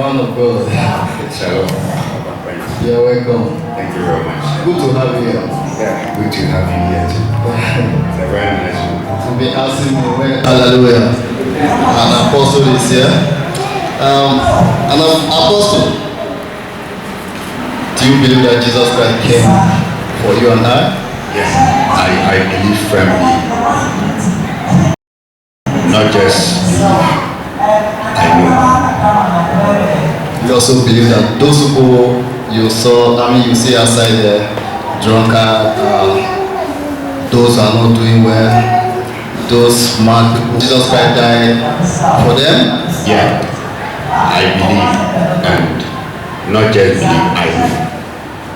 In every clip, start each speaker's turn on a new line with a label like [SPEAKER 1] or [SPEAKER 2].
[SPEAKER 1] man of God.
[SPEAKER 2] Hello, Papaaprince.
[SPEAKER 1] You're welcome.
[SPEAKER 2] Thank you very much.
[SPEAKER 1] Good to have you here.
[SPEAKER 2] Yeah, good to have you here too. It's a very nice one.
[SPEAKER 1] You've been asking me when. Hallelujah. An apostle is here. An apostle. Do you believe that Jesus Christ came for you and I?
[SPEAKER 2] Yes, I believe firmly. Not just believe. I know.
[SPEAKER 1] You also believe that those people you saw, you see outside there, drunkard, those who are not doing well, those mad people, Jesus Christ died for them?
[SPEAKER 2] Yeah, I believe, and not just believe, I know.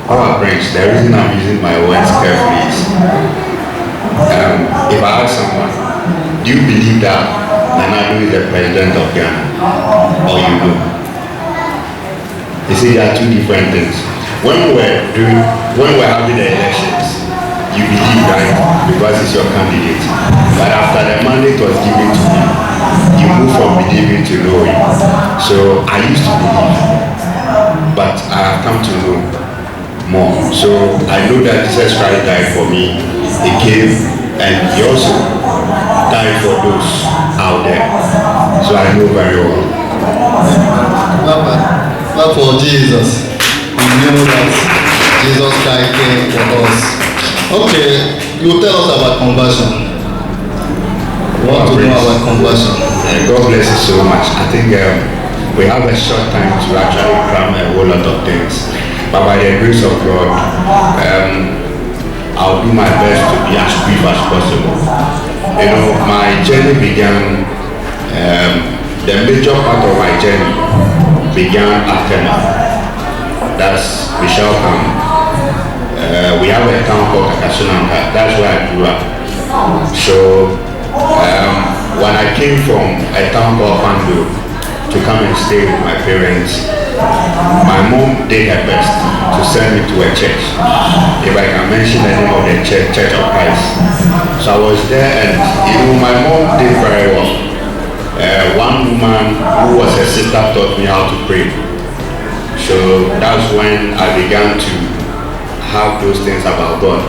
[SPEAKER 2] Papaaprince, the reason I'm using my words carefully is, if I ask someone, do you believe that Nana is the president of Ghana? Or you know? You see, there are two different things. When we're having the elections, you believe, right? Because it's your candidate. But after the mandate was given to you, you move from believing to knowing. So I used to believe, but I have come to know more. So I know that Jesus Christ died for me. He came and he also died for those out there. So I know very well.
[SPEAKER 1] But for Jesus, we know that Jesus Christ came for us. Okay, you tell us about conversion. We want to know about conversion.
[SPEAKER 2] God bless you so much. I think we have a short time to actually cram a whole lot of things. But by the grace of God, I'll do my best to be as brief as possible. You know, my journey began, the major part of my journey began after now. That's Michelle Town. We have a town called Kakasunanka. That's where I grew up. So, when I came from a town called Pando to come and stay with my parents, my mom did her best to send me to a church. If I can mention the name of the church, Church of Christ. So I was there, and my mom did very well. One woman who was a sister taught me how to pray. So that's when I began to have those things about God.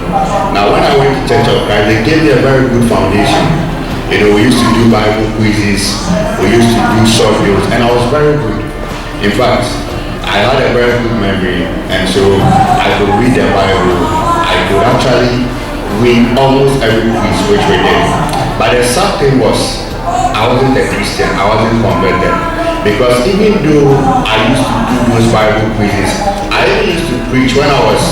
[SPEAKER 2] Now when I went to Church of Christ, they gave me a very good foundation. We used to do Bible quizzes, we used to do short videos, and I was very good. In fact, I had a very good memory, and so I could read the Bible. I could actually win almost every quiz which we did. But the sad thing was, I wasn't a Christian, I wasn't converted. Because even though I used to do those Bible quizzes, I even used to preach when I was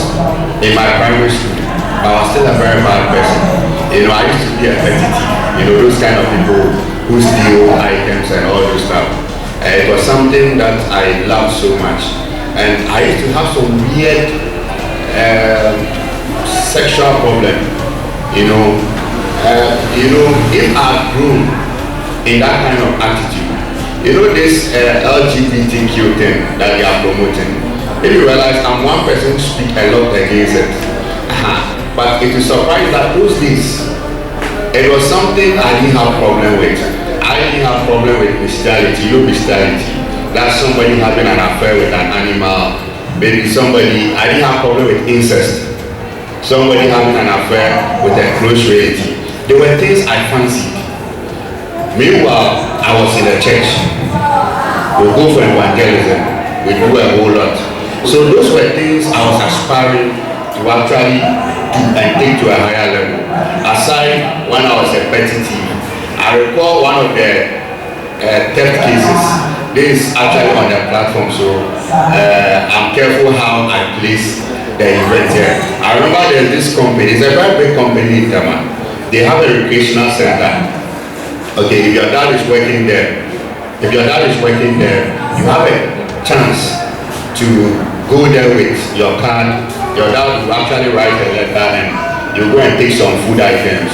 [SPEAKER 2] in my primary school. I was still a very bad person. I used to be a petty thief, those kind of people who steal items and all those stuff. It was something that I loved so much, and I used to have some weird sexual problem. If I've grown in that kind of attitude, this LGBTQ thing that they are promoting. If you realize I'm one person who speak a lot against it, but it is surprising that those days it was something I didn't have problem with. I didn't have problem with bestiality, bestiality. That's somebody having an affair with an animal. Maybe I didn't have problem with incest. Somebody having an affair with a close relative. There were things I fancied. Meanwhile, I was in a church. We go for evangelism. We do a whole lot. So those were things I was aspiring to actually do and take to a higher level. Aside when I was a petty thief, I recall one of the theft cases. This is actually on the platform, so I'm careful how I place the event here. I remember there's this company, it's a very big company in Tama. They have a recreational center. Okay, if your dad is working there, you have a chance to go there with your card. Your dad will actually write a letter and you go and take some food items.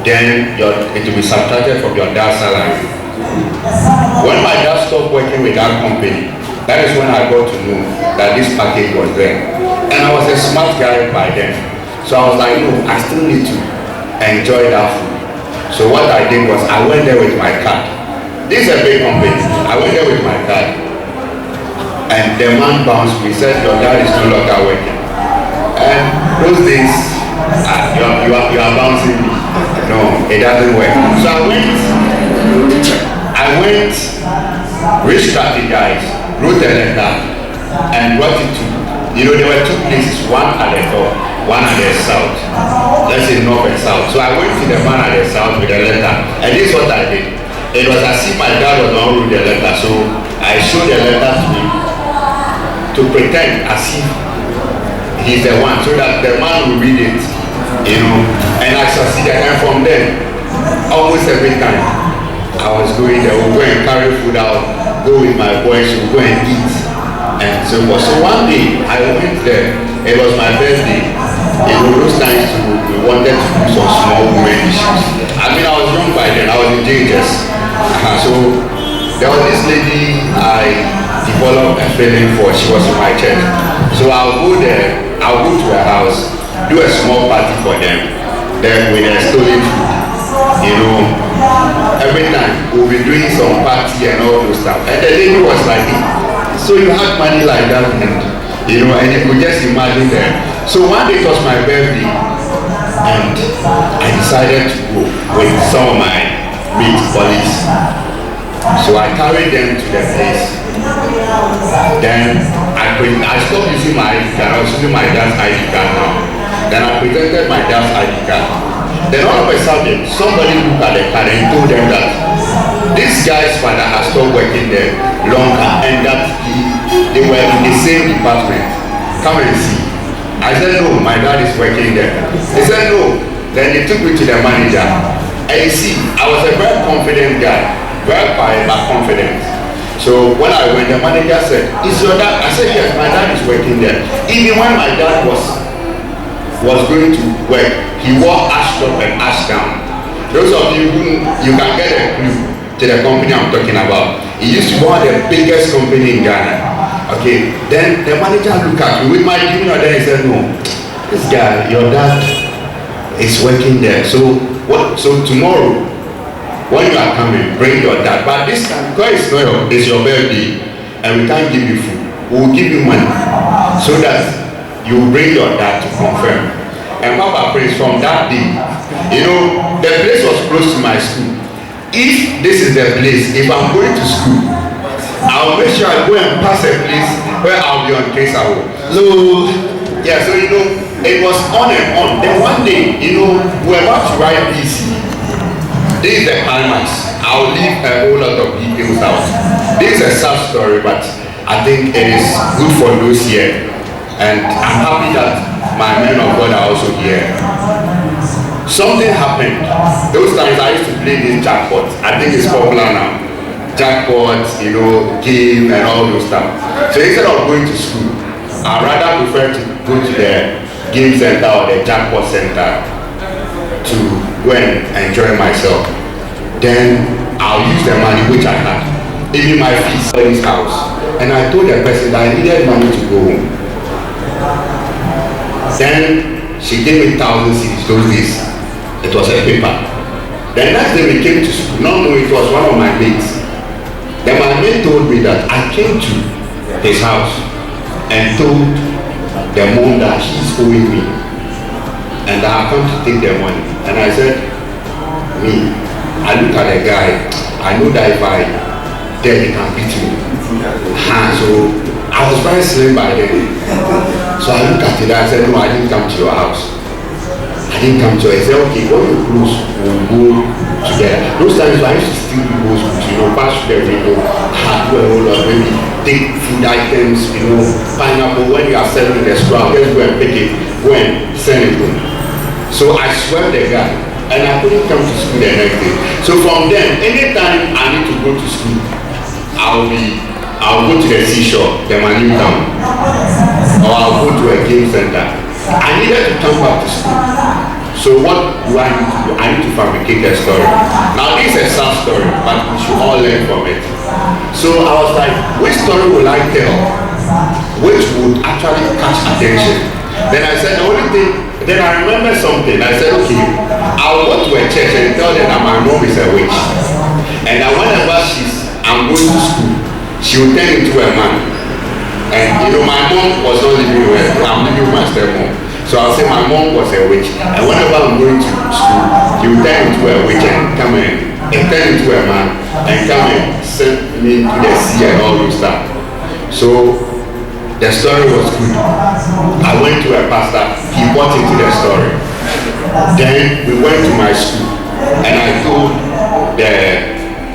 [SPEAKER 2] Then it will be subtracted from your dad's salary. When my dad stopped working with that company, that is when I got to know that this package was there. And I was a smart guy by then. So I was like, no, I still need to enjoy that food. So what I did was I went there with my card. This is a big company. I went there with my card. And the man bounced me, said, your dad is no longer working. And those days, you are bouncing me. No, it doesn't work. So I went, re-strategized, wrote a letter, and brought it to, there were two places, one at the top, one at the south. Let's say north and south. So I went to the man at the south with a letter, and this is what I did. It was as if my dad was not wrote the letter, so I showed the letter to him to pretend as if he's the one, so that the man will read it, and I succeeded. And from then, almost every time I was going there, we'll go and carry food out, go with my boys, we'll go and eat, and so forth. So one day I went there, it was my birthday. Those times we wanted to do some small women issues. I mean, I was young by then, I was in JHS. So there was this lady I developed a feeling for. She was in my church. So I'll go there, I'll go to her house, do a small party for them, then with a stolen food. Every time we'll be doing some party and all those stuff. And the lady was like, so you had money like that, and you could just imagine them. So one day it was my birthday, and I decided to go with some of my mate colleagues. So I carried them to the place. Then I stopped using my ID card. I was using my dad's ID card now. Then I presented my dad's ID card. Then all of a sudden, somebody looked at the card and told them that this guy's father has stopped working there longer, and that they were in the same department. Come and see. I said, no, my dad is working there. They said, no. Then they took me to the manager. And you see, I was a very confident guy. Very quiet, but confident. So when I went, the manager said, is your dad? I said, yes, my dad is working there. Even when my dad was going to work, he wore ash top and ash down. Those of you who, you can get a clue to the company I'm talking about. He used to be one of the biggest company in Ghana. Okay, then the manager looked at me with my demeanor, then he said, no, this guy, your dad is working there. So tomorrow, when you are coming, bring your dad. But this time, because it's your birthday, and we can't give you food, we will give you money, so that you will bring your dad to confirm. And Papaaprince, from that day, the place was close to my school. If this is the place, if I'm going to school, I'll make sure I go and pass a place where I'll be on traceable. So it was on and on. Then one day, we're about to write PC. This is the climax. I'll leave a whole lot of details out. This is a sad story, but I think it is good for those here. And I'm happy that my men of God are also here. Something happened. Those times I used to play this jackpot. I think it's popular now. Jackpots, game and all those stuff. So instead of going to school, I'd rather prefer to go to the game center or the jackpot center to go and enjoy myself. Then I'll use the money which I had, even my fees for this house. And I told the person that I needed money to go home. Then she gave me 1,000 cedis those days. It was a paper. The next day we came to school, not knowing it was one of my mates. Then my mate told me that I came to his house and told the mom that he's owing me and that I've come to take the money. And I said, I look at the guy, I know that if I tell he can beat me. So I was very slim by then. So I looked at it and I said, no, I didn't come to your house. I didn't come to her. He said, okay, when you close, we'll go together. Those times I used to steal people's goods, pass through the window, do a whole lot, maybe take food items, pineapple. When you are selling in the store, I'll just go and pick it, go and send it home. So I swept the guy, and I couldn't come to school the next day. So from then, anytime I need to go to school, I'll go to the seashore, the Manu town, or I'll go to a game center. I needed to come back to school. So what do I need to do? I need to fabricate a story. Now this is a sad story, but we should all learn from it. So I was like, which story will I tell which would actually catch attention? Then I said the only thing, then I remember something. I said, okay, I'll go to a church and tell them that my mom is a witch. And that whenever I'm going to school, she will turn into a man. And my mom was not living with her. I'm living with my stepmom. So I'll say my mom was a witch. And whenever I'm going to school, he would turn into a witch and come and turn into a man and come and send me to the sea and all those stuff. So the story was good. I went to a pastor. He bought into the story. Then we went to my school and I told the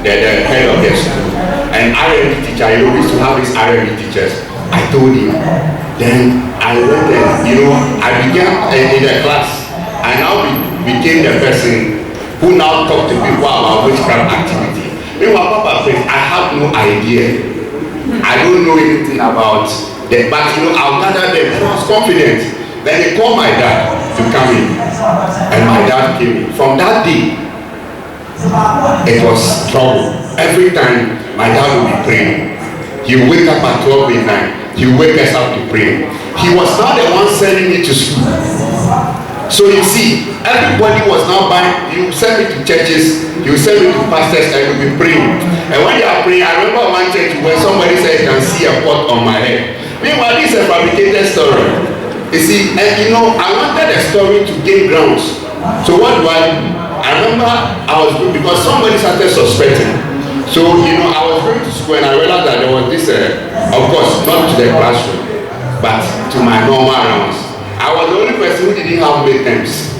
[SPEAKER 2] head of the school, an R&D teacher. We used to have these R&D teachers. I told him. Then I went and I began in the class. I now became the person who now talked to people about witchcraft activity. Meanwhile, Papaaprince, I have no idea. I don't know anything about that, but I'll gather them. I was confident. Then they called my dad to come in, and my dad came in. From that day, it was trouble. Every time my dad would be praying, he would wake up at 12 midnight. He would wake us up to pray. He was not the one sending me to school. So you see, everybody was now buying. You send me to churches, you send me to pastors, and you'll be praying. And when you are praying, I remember one church where somebody said you can see a pot on my head. Meanwhile, this is a fabricated story. You see, and I wanted the story to gain grounds. So what do? I remember I was good because somebody started suspecting. So I was going to school and I realized that there was this, of course, not to the classroom, but to my normal rounds. I was the only person who didn't have midterms.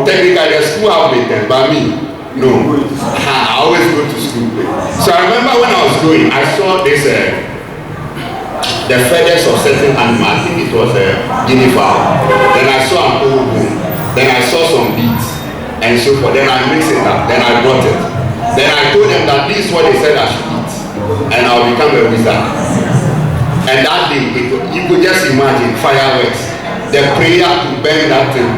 [SPEAKER 2] Technically the school have midterms, but me, no. I always go to school. So I remember when I was going, I saw this, the feathers of certain animal. I think it was a guinea fowl. Then I saw an old bone. Then I saw some beads and so forth. Then I mixed it up. Then I brought it. Then I told them that this is what they said I should eat, and I'll become a wizard. And that day, you could just imagine fireworks, the prayer to burn that thing.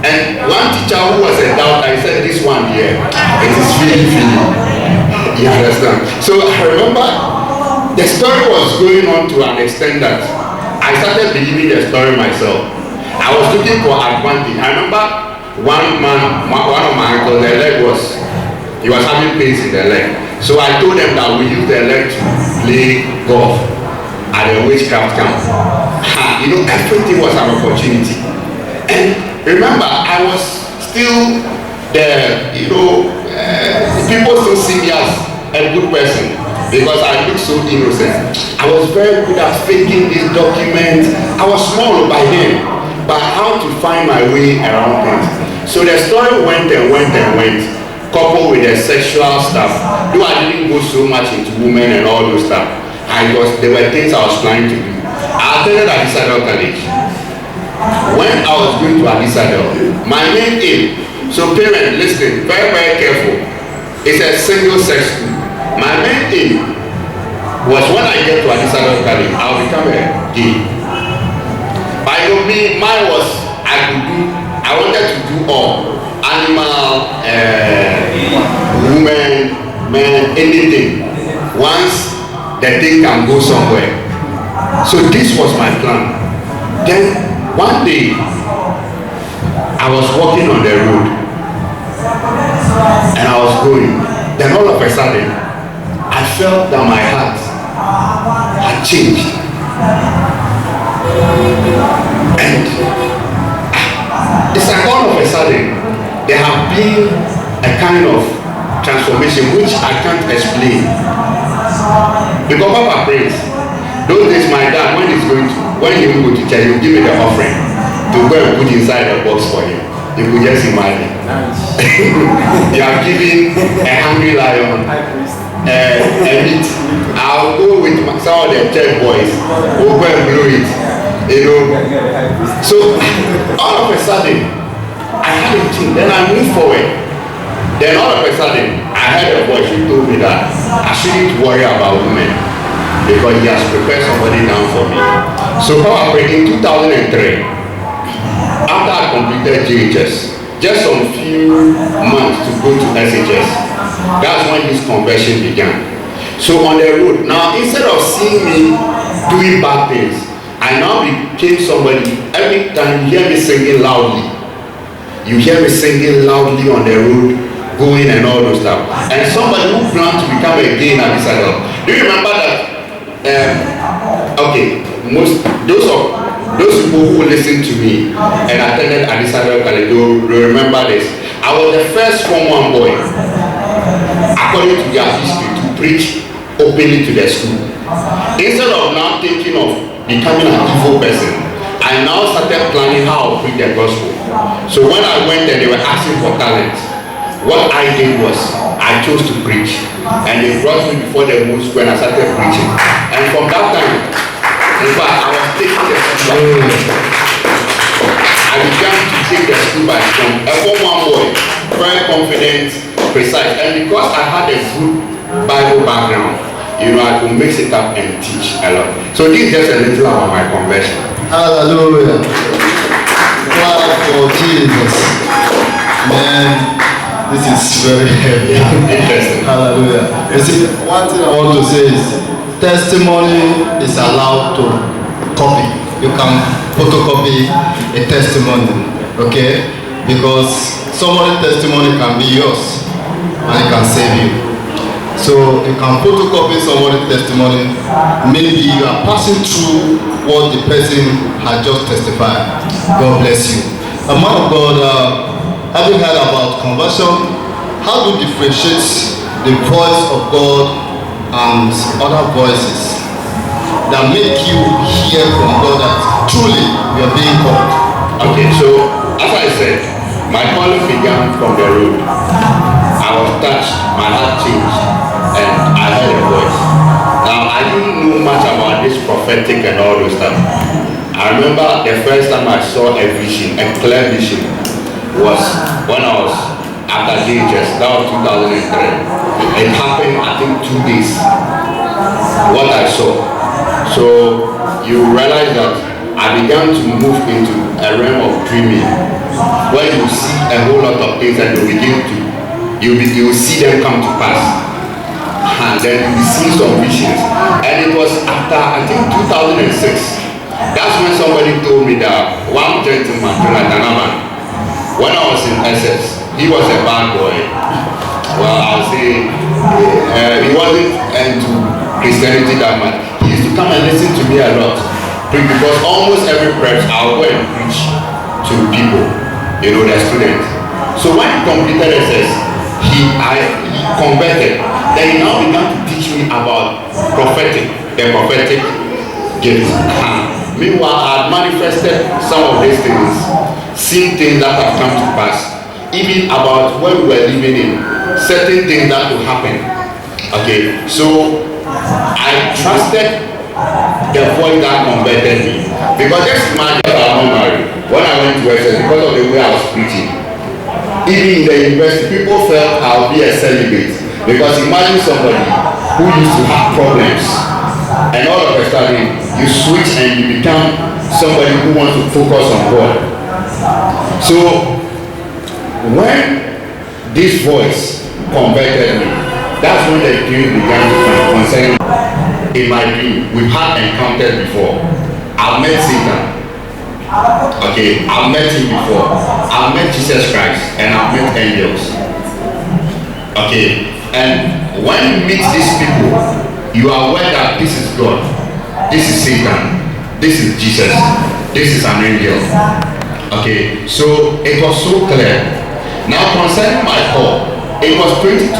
[SPEAKER 2] And one teacher who was a doubter, he said, this one here, it is feeling. You understand? So I remember the story was going on to an extent that I started believing the story myself. I was looking for advantage. I remember one of my uncles, their leg he was having pains in the leg. So I told them that we use the leg to play golf at the witchcraft camp. Everything was an opportunity. And remember, I was still there, people still see me as a good person because I look so innocent. I was very good at faking these documents. I was small by then, but how to find my way around things. So the story went and went and went, coupled with the sexual stuff. Though I didn't go so much into women and all those stuff, there were things I was planning to do. I attended Adisadel College. When I was going to Adisadel, my main aim, so parents listen, very, very careful. It's a single sex school. My main aim was when I get to Adisadel College, I'll become a gay. By me, mine was I wanted to do all. Animal, women, men, anything. Once the thing can go somewhere. So this was my plan. Then one day I was walking on the road and I was going. Then all of a sudden I felt that my heart had changed. And it's like all of a sudden there have been a kind of transformation which I can't explain. Because Papaaprince, those days my dad, when he will go to church, he will give me the offering to go and put inside the box for him. You could just imagine. You are giving a hungry lion a meat. I'll go with some of the church boys who go and blow it. So all of a sudden I had a thing, then I moved forward. Then all of a sudden, I heard a voice who told me that I shouldn't worry about women because he has prepared somebody down for me. So in 2003, after I completed JHS, just some few months to go to SHS, that's when his conversion began. So on the road, now instead of seeing me doing bad things, I now became somebody. Every time you hear me singing loudly, you hear me singing loudly on the road, going and all those stuff. And somebody who planned to become a gay in Adisadel. Do you remember that okay, those people who listened to me and attended Adisabel College will remember this. I was the first Form 1 boy, according to their history, to preach openly to the school. Instead of now thinking of becoming an evil person, I now started planning how to preach the gospel. So when I went there, they were asking for talent. What I did was, I chose to preach. And they brought me before the whole school and I started preaching. And from that time, in fact, I was taking the school back. I began to take the school back from a Form 1 boy, very confident, precise. And because I had a good Bible background, you know, I could mix it up and teach a lot. So this is just a little about my conversion.
[SPEAKER 1] Hallelujah. Wow, for Jesus. Man, this is very heavy.
[SPEAKER 2] Interesting.
[SPEAKER 1] Hallelujah. You see, one thing I want to say is testimony is allowed to copy. You can photocopy a testimony, okay? Because somebody's testimony can be yours and it can save you. So you can photocopy somebody's testimony. Maybe you are passing through what the person had just testified. God bless you. A man of God, have you heard about conversion? How do you differentiate the voice of God and other voices that make you hear from God that truly you are being called?
[SPEAKER 2] Okay, so as I said, my calling began from the road. I was touched, my heart changed, and I heard a voice. Now, I didn't know much about this prophetic and all those stuff. I remember the first time I saw a vision, a clear vision, was when I was after JHS. That was 2003. It happened, I think, 2 days. What I saw. So you realize that I began to move into a realm of dreaming, where you see a whole lot of things and you will see them come to pass. And then you will see some visions. And it was after, I think, 2006. That's when somebody told me that one gentleman, Jonathan, when I was in SS, he was a bad boy. Well, I'll say he wasn't into Christianity that much. He used to come and listen to me a lot. Because almost every prep I'll go and preach to people, you know, the students. So when he completed SS, he converted. Then he now began to teach me about the prophetic gift. Meanwhile, I had manifested some of these things, seen things that have come to pass, even about when we were living in, certain things that will happen. Okay, so I trusted the voice that converted me. Because just imagine I was not married. When I went to SS, because of the way I was preaching, even in the university, people felt I would be a celibate. Because imagine somebody who used to have problems, and all of a sudden you switch and you become somebody who wants to focus on God. So when this voice converted me, that's when the dream began to come concerning. In my dream, we've had encountered before. I've met Satan. Okay, I've met him before. I've met Jesus Christ and I've met angels. Okay, and when you meet these people, you are aware that this is God, this is Satan, this is Jesus, this is an angel. Okay, so it was so clear. Now concerning my call, it was 2012.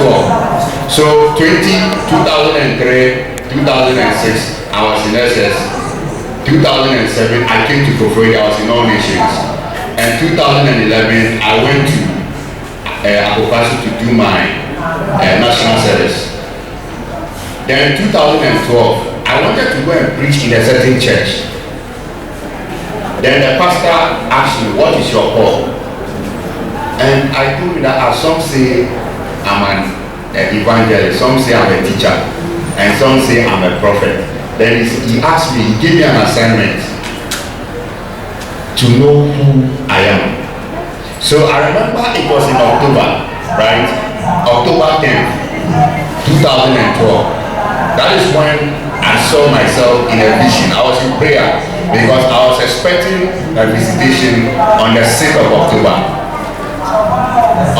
[SPEAKER 2] So 2003, 2006, I was in SS. 2007, I came to Kofori, I was in all nations. And 2011, I went to Papaaprince to do my national service. Then in 2012, I wanted to go and preach in a certain church. Then the pastor asked me, what is your call? And I told him that some say I'm an evangelist, some say I'm a teacher, and some say I'm a prophet. Then he asked me, he gave me an assignment to know who I am. So I remember it was in October, right? October 10th, 2012. That is when I saw myself in a vision. I was in prayer because I was expecting a visitation on the 6th of October.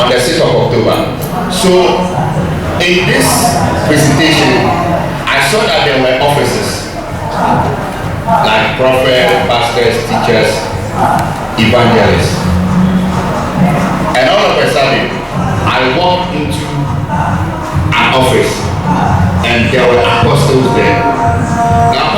[SPEAKER 2] On the 6th of October. So in this visitation, I saw that there were offices. like prophets, pastors, teachers, evangelists. And all of a sudden, I walked into an office and there were apostles there. Now,